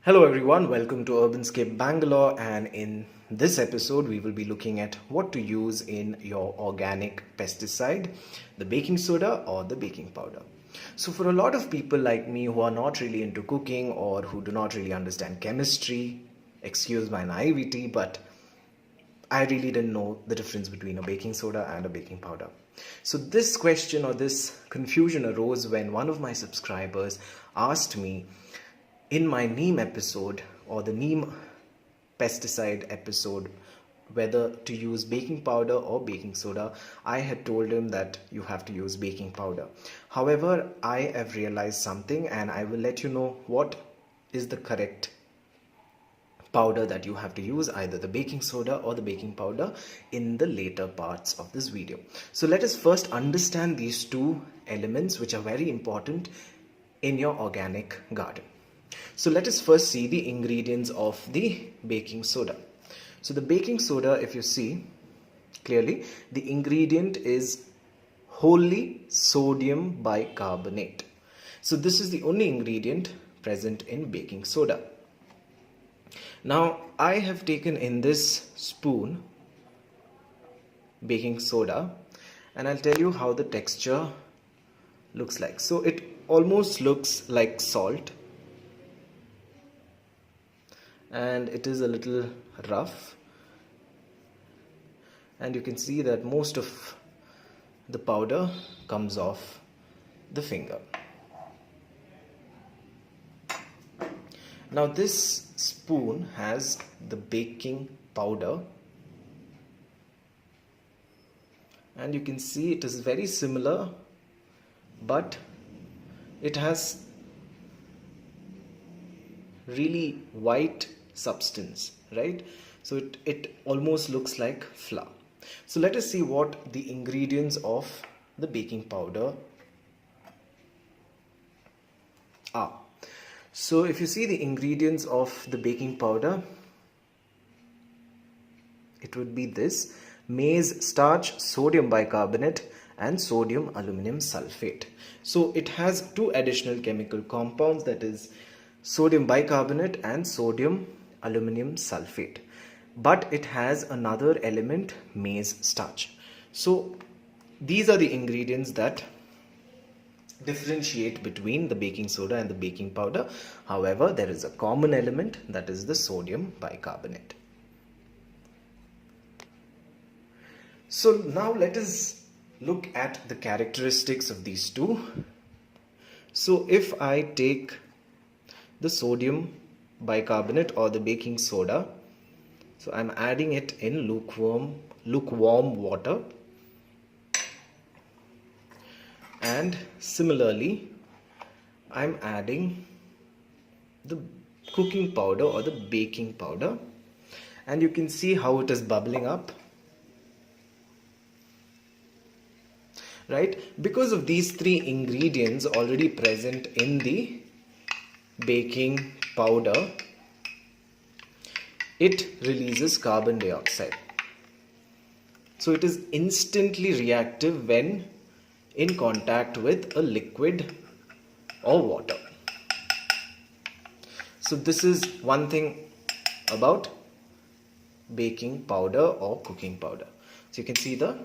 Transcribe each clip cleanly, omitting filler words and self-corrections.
Hello everyone, welcome to Urbanscape Bangalore, and in this episode we will be looking at what to use in your organic pesticide, the baking soda or the baking powder. So for a lot of people like me who are not really into cooking or who do not really understand chemistry, excuse my naivety, but I really didn't know the difference between a baking soda and a baking powder. So this question or this confusion arose when one of my subscribers asked me in my neem episode or the neem pesticide episode whether to use baking powder or baking soda. I had told him that you have to use baking powder. However, I have realized something and I will let you know what is the correct powder that you have to use, either the baking soda or the baking powder, in the later parts of this video. So let us first understand these two elements which are very important in your organic garden. So let us first see the ingredients of the baking soda. So the baking soda, if you see clearly, the ingredient is wholly sodium bicarbonate. So this is the only ingredient present in baking soda. Now I have taken in this spoon baking soda and I'll tell you how the texture looks like. So it almost looks like salt and it is a little rough, and you can see that most of the powder comes off the finger. Now this spoon has the baking powder and you can see it is very similar, but it has really white substance, right? So it almost looks like flour. So let us see what the ingredients of the baking powder are. So if you see the ingredients of the baking powder, it would be this: maize starch, sodium bicarbonate and sodium aluminum sulfate. So it has two additional chemical compounds, that is sodium bicarbonate and sodium aluminum sulfate, but it has another element, maize starch. So these are the ingredients that differentiate between the baking soda and the baking powder. However, there is a common element, that is the sodium bicarbonate. So now let us look at the characteristics of these two. So if I take the sodium bicarbonate or the baking soda, so I'm adding it in lukewarm water, and similarly I'm adding the cooking powder or the baking powder, and you can see how it is bubbling up, right? Because of these three ingredients already present in the baking powder, it releases carbon dioxide. So it is instantly reactive when in contact with a liquid or water. So this is one thing about baking powder or cooking powder. So you can see the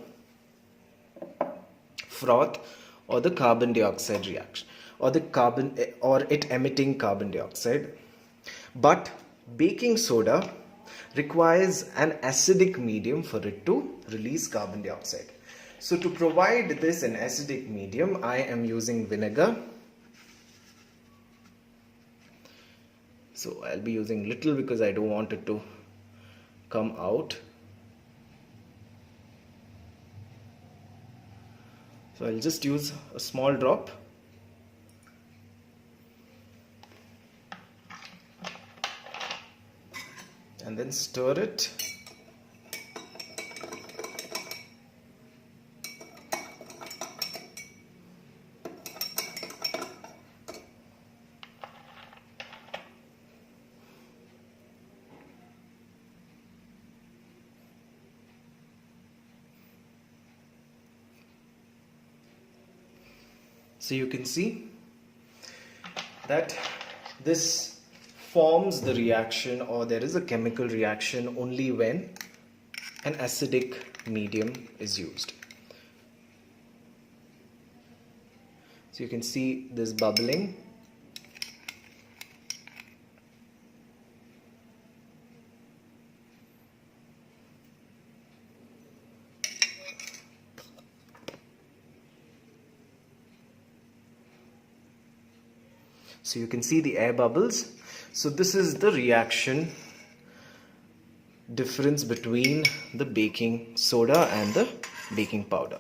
froth or the carbon dioxide reaction, or the carbon, or it emitting carbon dioxide. But baking soda requires an acidic medium for it to release carbon dioxide. So to provide this an acidic medium, I am using vinegar. So I'll be using little because I don't want it to come out. So I'll just use a small drop. And then stir it. So you can see that this forms the reaction, or there is a chemical reaction, only when an acidic medium is used. So you can see this bubbling. So you can see the air bubbles. So this is the reaction difference between the baking soda and the baking powder.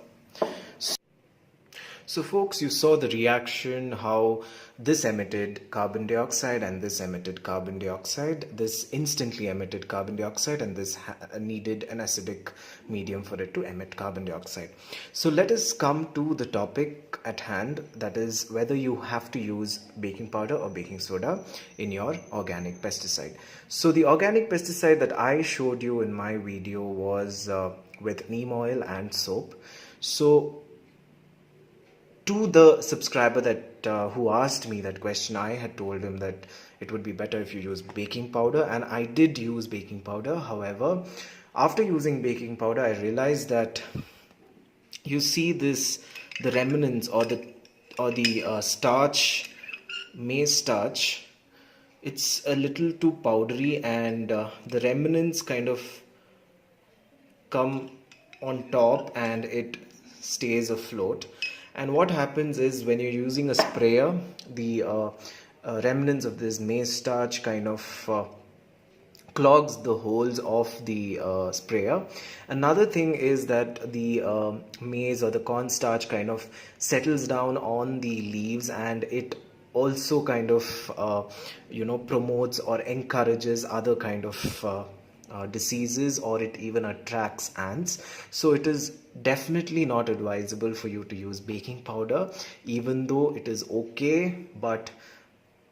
So folks, you saw the reaction, how this emitted carbon dioxide and this emitted carbon dioxide. This instantly emitted carbon dioxide, and this needed an acidic medium for it to emit carbon dioxide. So let us come to the topic at hand, that is whether you have to use baking powder or baking soda in your organic pesticide. So the organic pesticide that I showed you in my video was with neem oil and soap. So to the subscriber that who asked me that question, I had told him that it would be better if you use baking powder, and I did use baking powder. However, after using baking powder, I realized that you see the remnants or the starch, maize starch. It's a little too powdery, and the remnants kind of come on top and it stays afloat. And what happens is, when you're using a sprayer, the remnants of this maize starch kind of clogs the holes of the sprayer. Another thing is that the maize or the cornstarch kind of settles down on the leaves, and it also kind of promotes or encourages other kind of diseases, or it even attracts ants. So it is definitely not advisable for you to use baking powder, even though it is okay, but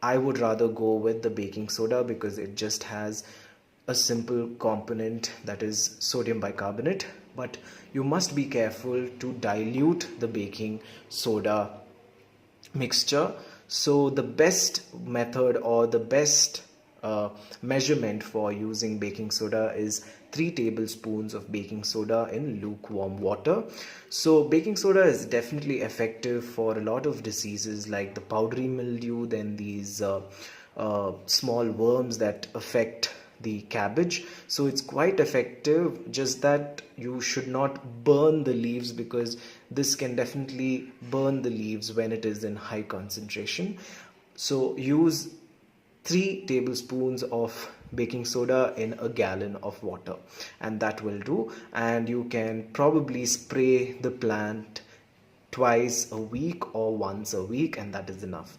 I would rather go with the baking soda because it just has a simple component, that is sodium bicarbonate. But you must be careful to dilute the baking soda mixture. So the best method, or the best measurement for using baking soda is 3 tablespoons of baking soda in lukewarm water. So baking soda is definitely effective for a lot of diseases like the powdery mildew, then these small worms that affect the cabbage. So it's quite effective, just that you should not burn the leaves, because this can definitely burn the leaves when it is in high concentration. So use 3 tablespoons of baking soda in a gallon of water, and that will do. And you can probably spray the plant twice a week or once a week, and that is enough.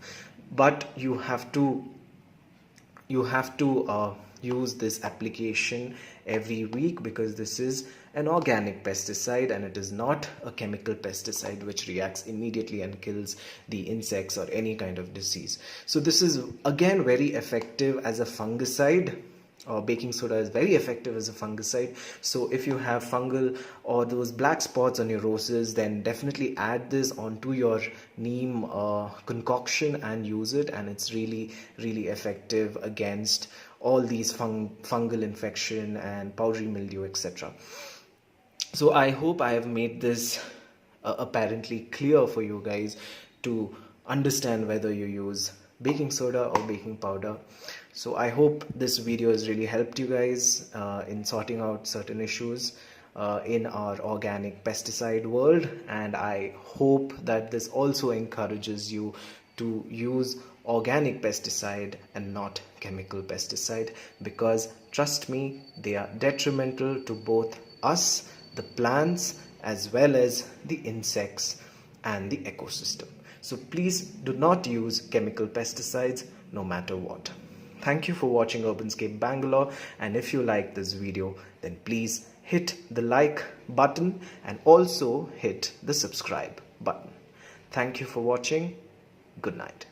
But you have to use this application every week, because this is an organic pesticide and it is not a chemical pesticide which reacts immediately and kills the insects or any kind of disease. So this is again very effective as a fungicide. Baking soda is very effective as a fungicide. So if you have fungal or those black spots on your roses, then definitely add this onto your neem concoction and use it, and it's really effective against all these fungal infection and powdery mildew, etc. So I hope I have made this apparently clear for you guys to understand whether you use baking soda or baking powder. So I hope this video has really helped you guys in sorting out certain issues in our organic pesticide world, and I hope that this also encourages you to use organic pesticide and not chemical pesticide, because trust me, they are detrimental to both us, the plants, as well as the insects and the ecosystem. So please do not use chemical pesticides no matter what. Thank you for watching Urbanscape Bangalore, and if you like this video, then please hit the like button and also hit the subscribe button. Thank you for watching. Good night.